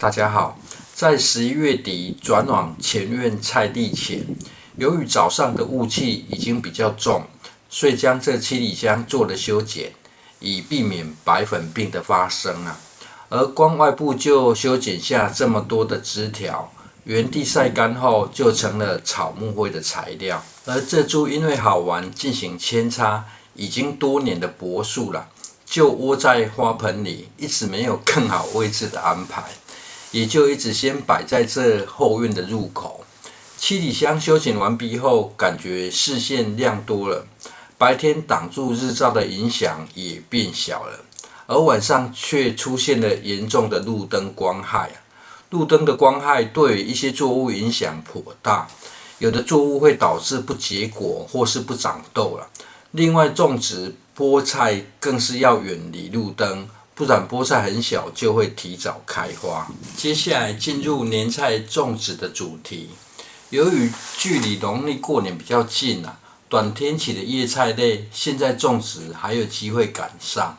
大家好，在11月底转往前院菜地前，由于早上的雾气已经比较重，所以将这7里香做了修剪，以避免白粉病的发生啊。而光外部就修剪下这么多的枝条，原地晒干后就成了草木灰的材料。而这株因为好玩进行扦插已经多年的柏树了，就窝在花盆里，一直没有更好位置的安排，也就一直先摆在这后院的入口。7里香修剪完毕后，感觉视线亮多了，白天挡住日照的影响也变小了，而晚上却出现了严重的路灯光害。路灯的光害对一些作物影响颇大，有的作物会导致不结果或是不长豆了。另外，种植菠菜更是要远离路灯，不然菠菜很小就会提早开花。接下来进入年菜种植的主题。由于距离农历过年比较近短天期的叶菜类现在种植还有机会赶上。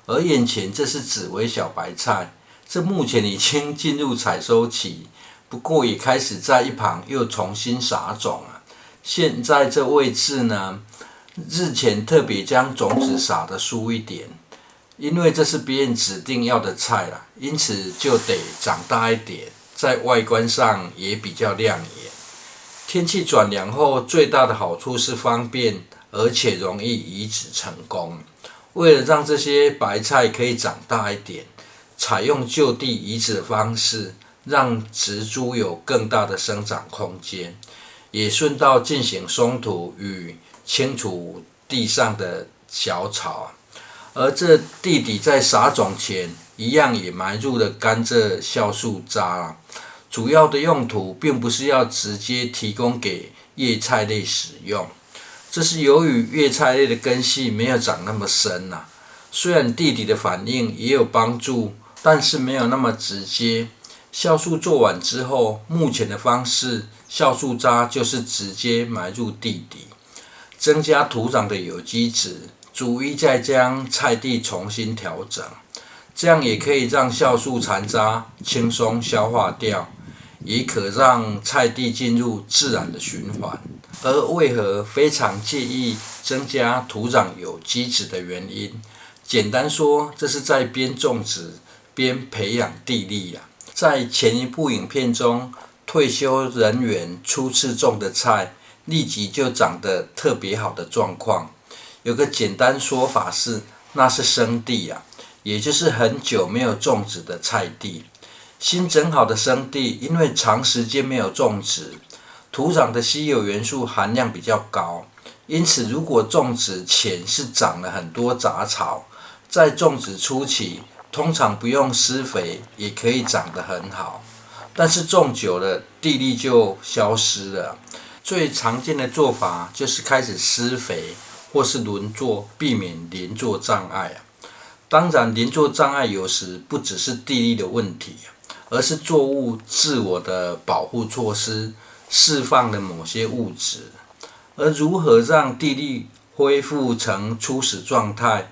而眼前这是紫薇小白菜，这目前已经进入采收期，不过也开始在一旁又重新撒种了。现在这位置呢，日前特别将种子撒得疏一点，因为这是别人指定要的菜啦，因此就得长大一点，在外观上也比较亮眼。天气转凉后，最大的好处是方便，而且容易移植成功。为了让这些白菜可以长大一点，采用就地移植的方式，让植株有更大的生长空间，也顺道进行松土与清除地上的小草。而这地底在撒种前，一样也埋入了甘蔗酵素渣主要的用途并不是要直接提供给叶菜类使用，这是由于叶菜类的根系没有长那么深虽然地底的反应也有帮助，但是没有那么直接。酵素做完之后，目前的方式，酵素渣就是直接埋入地底，增加土壤的有机质，逐一再将菜地重新调整，这样也可以让酵素残渣轻松消化掉，也可让菜地进入自然的循环。而为何非常介意增加土壤有机质的原因，简单说，这是在边种植边培养地力在前一部影片中，退休人员初次种的菜，立即就长得特别好的状况。有个简单说法是，那是生地也就是很久没有种植的菜地。新整好的生地，因为长时间没有种植，土壤的稀有元素含量比较高，因此如果种植前是长了很多杂草，在种植初期通常不用施肥也可以长得很好，但是种久了地力就消失了。最常见的做法就是开始施肥或是轮作，避免连作障碍当然，连作障碍有时不只是地力的问题，而是作物自我的保护措施释放了某些物质。而如何让地力恢复成初始状态，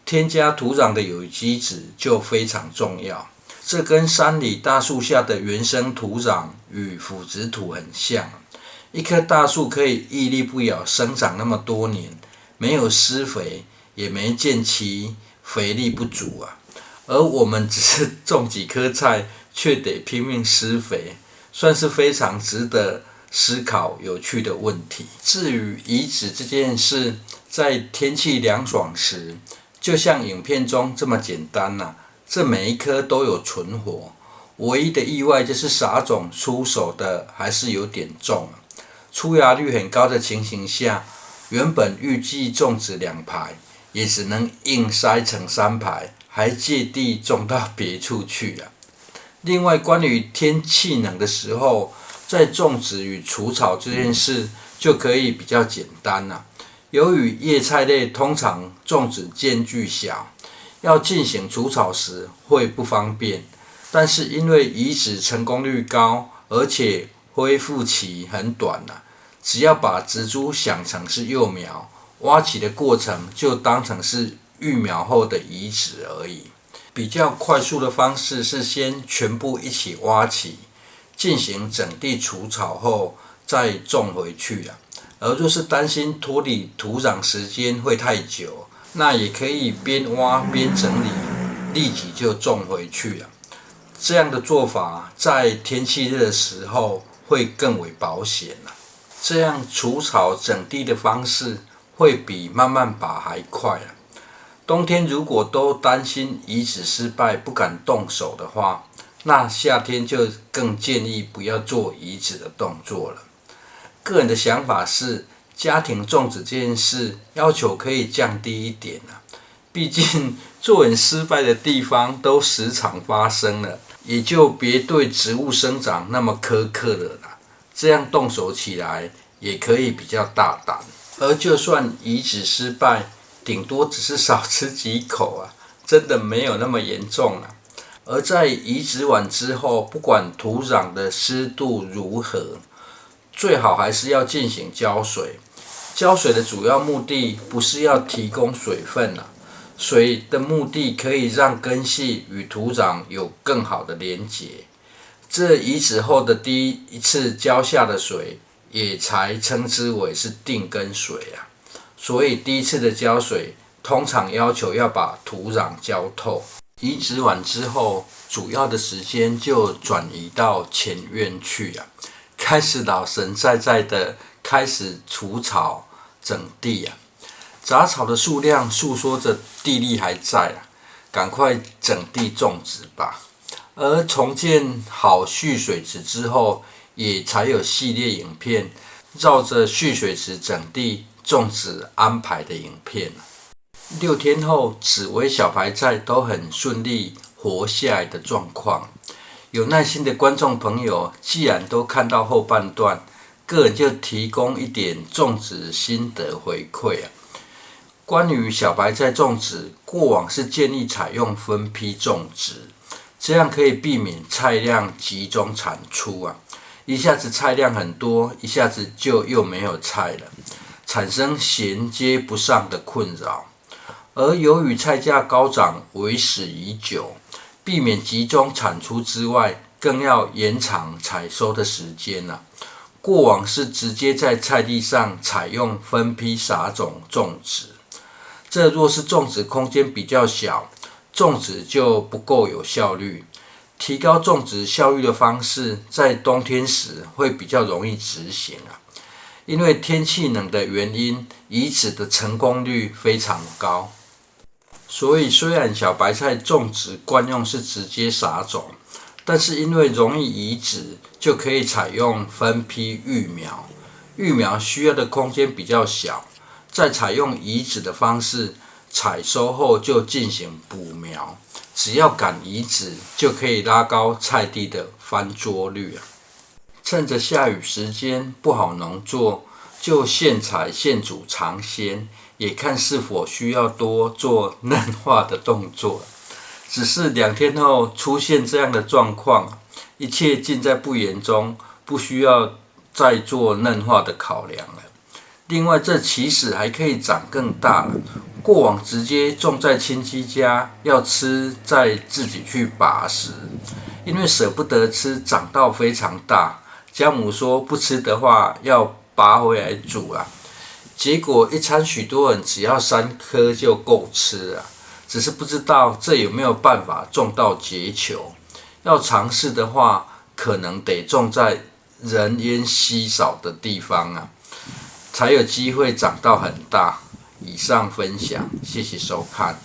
添加土壤的有机质就非常重要。这跟山里大树下的原生土壤与腐殖土很像。一棵大树可以屹立不摇生长那么多年，没有施肥，也没见其肥力不足而我们只是种几棵菜，却得拼命施肥，算是非常值得思考有趣的问题。至于移植这件事，在天气凉爽时，就像影片中这么简单这每一颗都有存活，唯一的意外就是撒种出手的还是有点重出芽率很高的情形下，原本预计种植2排，也只能硬塞成3排，还借地种到别处去另外，关于天气冷的时候，在种植与除草这件事就可以比较简单由于叶菜类通常种植间距小，要进行除草时会不方便，但是因为移植成功率高，而且恢复期很短只要把植株想成是幼苗，挖起的过程就当成是育苗后的移植而已。比较快速的方式是先全部一起挖起，进行整地除草后再种回去啊。而若是担心脱离土壤时间会太久，那也可以边挖边整理，立即就种回去啊。这样的做法在天气热的时候会更为保险啊。这样除草整地的方式会比慢慢拔还快啊。冬天如果都担心移植失败不敢动手的话，那夏天就更建议不要做移植的动作了。个人的想法是，家庭种植这件事要求可以降低一点啊，毕竟做人失败的地方都时常发生了，也就别对植物生长那么苛刻了啦。这样动手起来也可以比较大胆，而就算移植失败，顶多只是少吃几口啊，真的没有那么严重啊。而在移植完之后，不管土壤的湿度如何，最好还是要进行浇水。浇水的主要目的不是要提供水分啊，水的目的可以让根系与土壤有更好的连结。这移植后的第一次浇下的水，也才称之为是定根水啊。所以第一次的浇水，通常要求要把土壤浇透。移植完之后，主要的时间就转移到前院去啊。开始老神在在的开始除草整地啊，杂草的数量诉说着地力还在啊，赶快整地种植吧。而重建好蓄水池之后，也才有系列影片绕着蓄水池整地种植安排的影片。6天后，紫薇小白菜都很顺利活下来的状况。有耐心的观众朋友，既然都看到后半段，个人就提供一点种植心得回馈啊。关于小白菜种植，过往是建议采用分批种植，这样可以避免菜量集中产出啊。一下子菜量很多，一下子就又没有菜了，产生衔接不上的困扰。而由于菜价高涨，为时已久，避免集中产出之外，更要延长采收的时间啊。过往是直接在菜地上采用分批撒种种植，这若是种植空间比较小，种植就不够有效率。提高种植效率的方式，在冬天时会比较容易执行啊。因为天气冷的原因，移植的成功率非常高。所以虽然小白菜种植惯用是直接撒种，但是因为容易移植，就可以采用分批育苗。育苗需要的空间比较小，再采用移植的方式，采收后就进行补苗。只要赶移植，就可以拉高菜地的翻桌率啊。趁着下雨时间不好农作，就现采现煮尝鲜，也看是否需要多做嫩化的动作。只是2天后出现这样的状况，一切尽在不言中，不需要再做嫩化的考量了。另外，这其实还可以长更大了。过往直接种在亲戚家，要吃再自己去拔食，因为舍不得吃，长到非常大。家母说不吃的话，要拔回来煮啊。结果一餐许多人只要3颗就够吃了，只是不知道这有没有办法种到结球。要尝试的话，可能得种在人烟稀少的地方啊，才有机会长到很大。以上分享，谢谢收看。